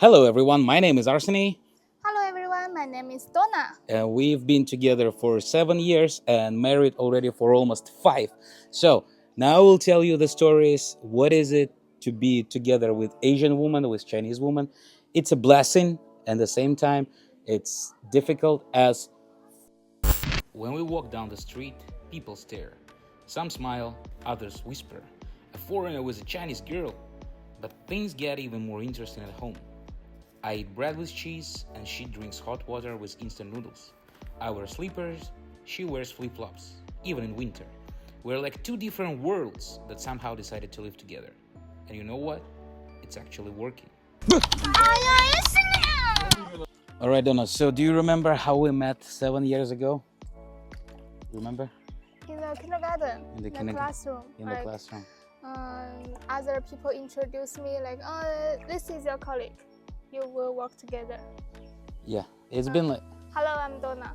Hello everyone, my name is Arseniy. Hello everyone, my name is Donna. And we've been together for 7 years and married already for almost 5. So now I will tell you the stories. What is it to be together with Asian woman, with Chinese woman? It's a blessing, and at the same time, it's difficult as when we walk down the street, people stare. Some smile, others whisper. A foreigner with a Chinese girl. But things get even more interesting at home. I eat bread with cheese and she drinks hot water with instant noodles. I wear slippers, she wears flip-flops, even in winter. We're like two different worlds that somehow decided to live together. And you know what? It's actually working. Alright, Donna, so do you remember how we met 7 years ago? Remember? In the kindergarten, In the classroom. In the classroom. Other people introduce me like, oh, this is your colleague. You will work together. Yeah, it's been like... Hello, I'm Donna.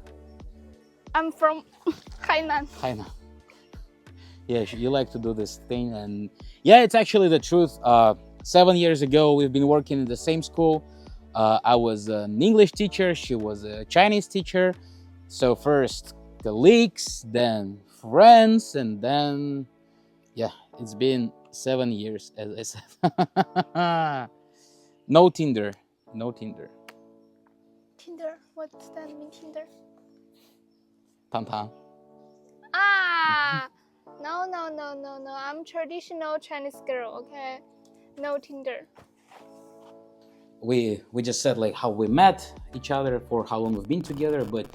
I'm from Hainan. Hainan. Yeah, you like to do this thing, and yeah, it's actually the truth. 7 years ago, we've been working in the same school. I was an English teacher, she was a Chinese teacher. So first colleagues, then friends, and then, yeah, it's been 7 years, as I said. No Tinder. No Tinder. Tinder? What does that mean, Tinder? Tang. Ah! No. I'm traditional Chinese girl, okay? No Tinder. We just said like how we met each other, for how long we've been together, but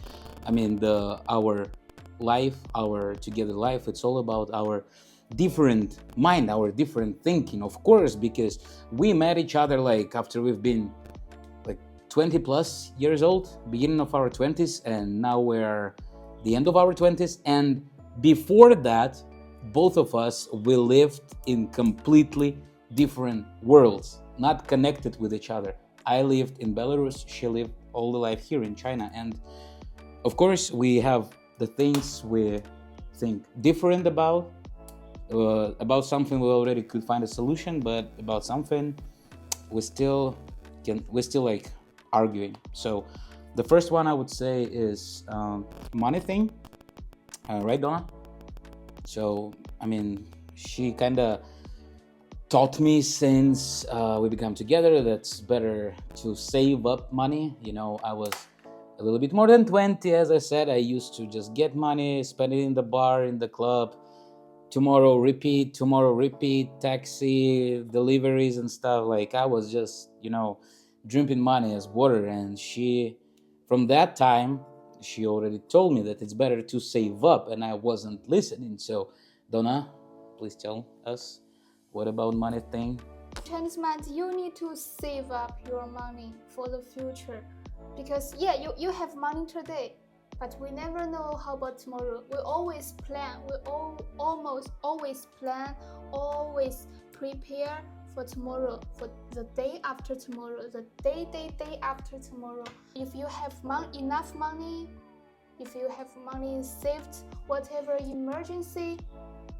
I mean our life, our together life, it's all about our different mind, our different thinking, of course, because we met each other like after we've been like 20 plus years old, beginning of our 20s, and now we're the end of our 20s. And before that, both of us, we lived in completely different worlds, not connected with each other. I lived in Belarus, she lived all the life here in China, and of course we have the things we think different about something we already could find a solution, but about something we're still like arguing. So the first one I would say is money thing, right, Donna? So I mean, she kind of taught me since we became together that's better to save up money. You know, I was a little bit more than 20, as I said. I used to just get money, spend it in the bar, in the club, tomorrow repeat, taxi, deliveries and stuff. Like I was just, drinking money as water. And she, from that time, she already told me that it's better to save up, and I wasn't listening. So Donna, please tell us, what about money thing? Chinese mind, you need to save up your money for the future, because you have money today, but we never know how about tomorrow. We always plan. We almost always plan, always prepare for tomorrow, for the day after tomorrow, the day after tomorrow. If you have enough money, if you have money saved, whatever emergency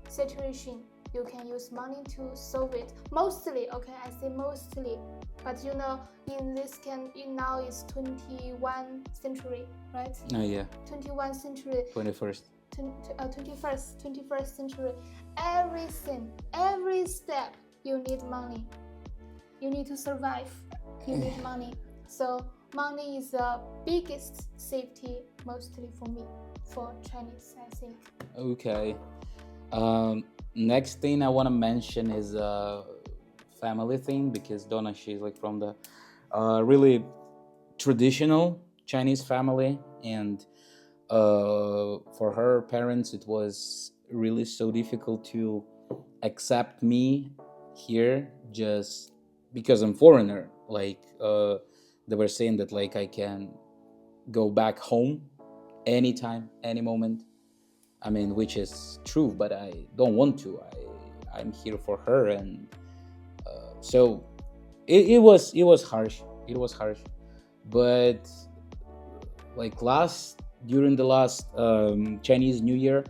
situation, you can use money to solve it. Mostly, okay, I say mostly. But now it's 21st century, right? Oh yeah. 21st century. 21st. 21st century. Every step, you need money. You need to survive. You need money. So money is the biggest safety, mostly for me, for Chinese, I think. Okay. Next thing I want to mention is a family thing, because Donna, she's like from the really traditional Chinese family, and for her parents it was really so difficult to accept me here just because I'm foreigner. Like they were saying that like I can go back home anytime, any moment. I mean, which is true, but I don't want to. I'm here for her, and so it was harsh. It was harsh, but like during the last Chinese New Year,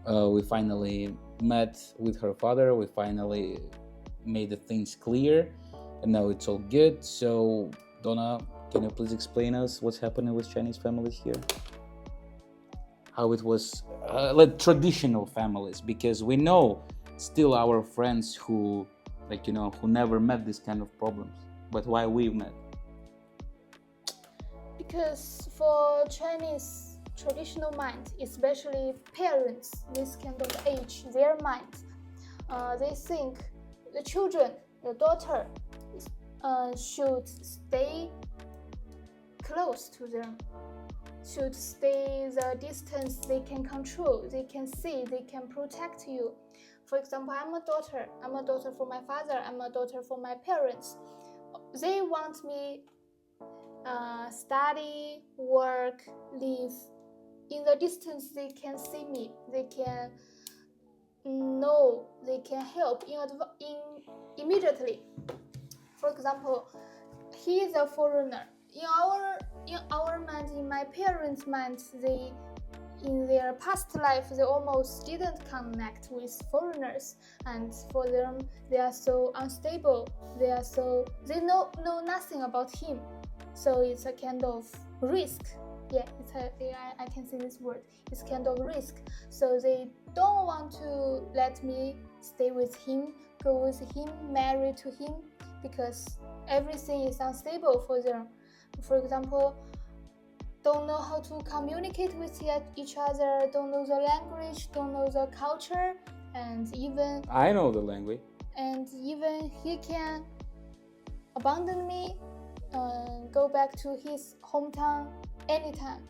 we finally met with her father. We finally made the things clear, and now it's all good. So, Donna, can you please explain us what's happening with Chinese families here? How it was like traditional families, because we know still our friends who, like, who never met this kind of problems. But why we met? Because for Chinese traditional mind, especially parents, this kind of age, their mind, they think the children, the daughter, should stay close to them, should stay the distance they can control, they can see, they can protect you. For example, I'm a daughter for my father, I'm a daughter for my parents. They want me study, work, live. In the distance, they can see me, they can know, they can help immediately. For example, he is a foreigner. In our mind, in my parents' mind, they in their past life they almost didn't connect with foreigners, and for them they are so unstable. They know nothing about him, so it's a kind of risk. Yeah, I can say this word. It's kind of risk. So they don't want to let me stay with him, go with him, marry to him, because everything is unstable for them. For example, don't know how to communicate with each other, don't know the language, don't know the culture, and even I know the language. And even he can abandon me, go back to his hometown anytime,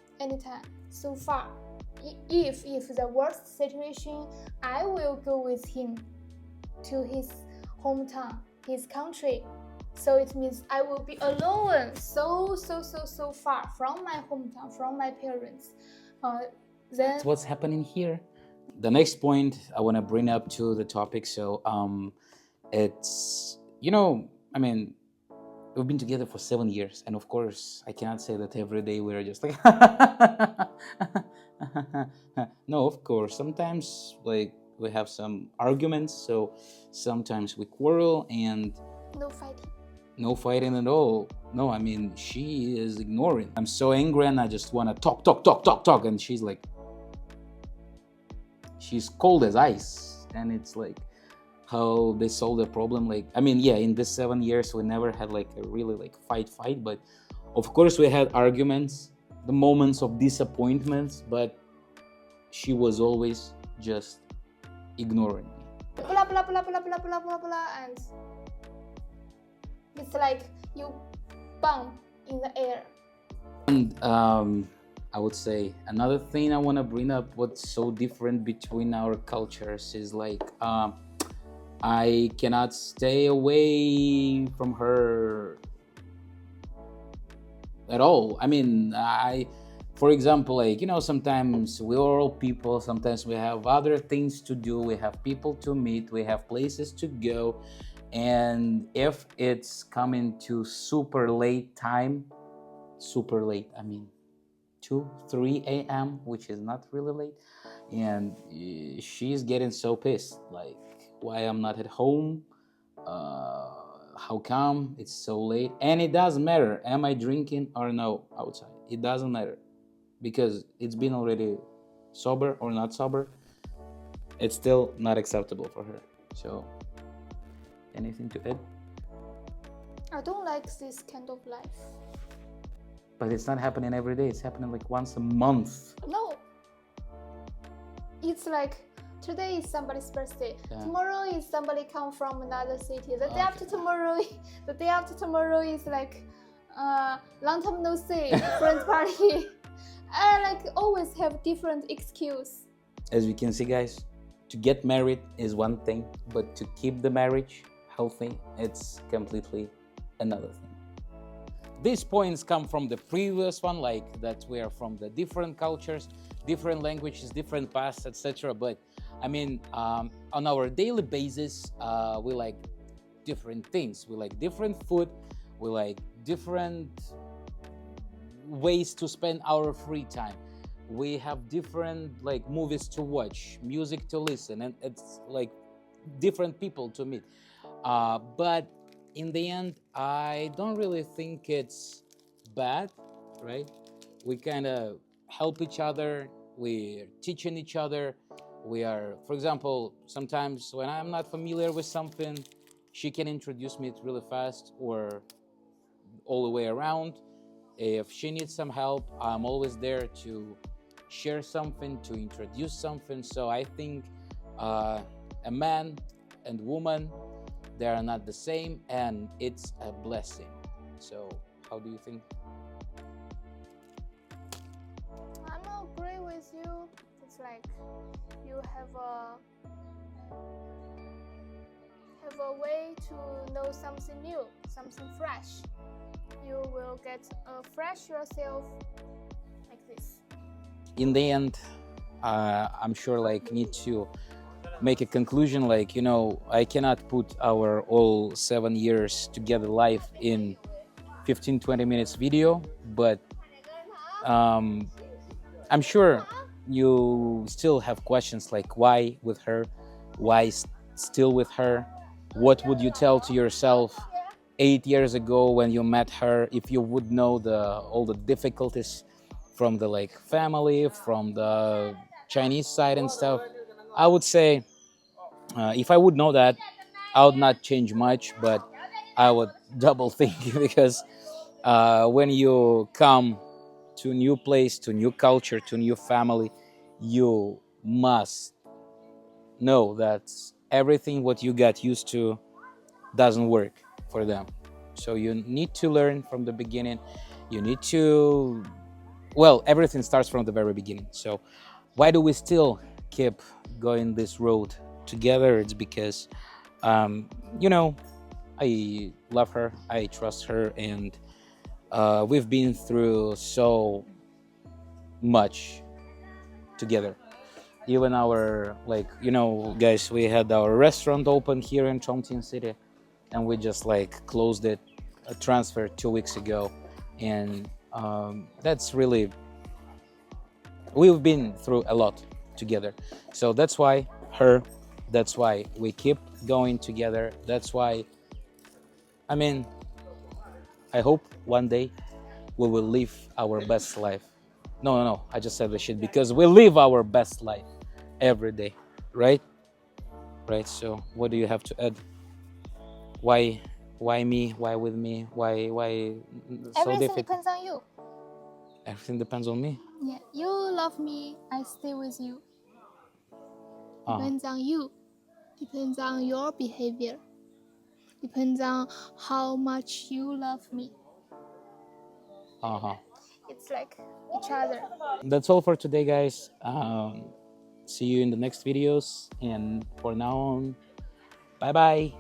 so far. If the worst situation, I will go with him to his hometown, his country. So it means I will be alone, so far from my hometown, from my parents. That's what's happening here. The next point I want to bring up to the topic. So, it's I mean, we've been together for 7 years, and of course, I cannot say that every day we're just like. No, of course, sometimes like we have some arguments. So sometimes we quarrel and. No fighting at all. No, I mean, she is ignoring. I'm so angry and I just want to talk. And she's like, she's cold as ice. And it's like how they solve the problem. Like, I mean, yeah, in this 7 years, we never had like a really like fight. But of course we had arguments, the moments of disappointments, but she was always just ignoring me. Blah, blah, blah, blah, blah, blah, blah, blah, and it's like you bomb in the air. And I would say another thing I want to bring up, what's so different between our cultures is like I cannot stay away from her at all. I mean, for example, like, sometimes we're all people, sometimes we have other things to do, we have people to meet, we have places to go. And if it's coming to super late, I mean 2-3 a.m., which is not really late, and she's getting so pissed, like, why I'm not at home, how come it's so late. And it doesn't matter, am I drinking or no outside, it doesn't matter, because it's been already sober or not sober, it's still not acceptable for her. So anything to add? I don't like this kind of life. But it's not happening every day. It's happening like once a month. No. It's like today is somebody's birthday. Yeah. Tomorrow is somebody come from another city. The day after tomorrow is like long time no see, friend party. I like always have different excuse. As we can see, guys, to get married is one thing, but to keep the marriage healthy, it's completely another thing. These points come from the previous one, like that we are from the different cultures, different languages, different pasts, etc. But I mean, on our daily basis, we like different things. We like different food. We like different ways to spend our free time. We have different like movies to watch, music to listen, and it's like different people to meet. But in the end, I don't really think it's bad, right? We kind of help each other, we're teaching each other. We are, for example, sometimes when I'm not familiar with something, she can introduce me really fast, or all the way around. If she needs some help, I'm always there to share something, to introduce something. So I think a man and woman, they are not the same, and it's a blessing. So how do you think? I'm agree with you. It's like you have a way to know something new, something fresh. You will get fresh yourself like this. In the end, I'm sure like need to make a conclusion, like, you know, I cannot put our all 7 years together life in 15-20 minutes video, but I'm sure you still have questions like why with her, why still with her, what would you tell to yourself 8 years ago when you met her, if you would know all the difficulties from the like family, from the Chinese side and stuff. I would say if I would know that, I would not change much, but I would double think because when you come to a new place, to new culture, to new family, you must know that everything what you got used to doesn't work for them. So you need to learn from the beginning. You need to, well, everything starts from the very beginning. So why do we still keep going this road together? It's because you know, I love her, I trust her, and we've been through so much together. Even our, like, you know, guys, we had our restaurant open here in Chongqing City, and we just like closed it, a transfer 2 weeks ago, and that's really, we've been through a lot together. So that's why her, that's why we keep going together. That's why, I mean, I hope one day we will live our best life. No, no, no. I just said we should, because we live our best life every day, right? Right. So, what do you have to add? Why, me? Why with me? Why so Everything difficult? depends on you. Everything depends on me. Yeah, you love me, I stay with you. Depends on you. Depends on your behavior. Depends on how much you love me. It's like each other. That's all for today, guys. See you in the next videos, and for now on, bye bye.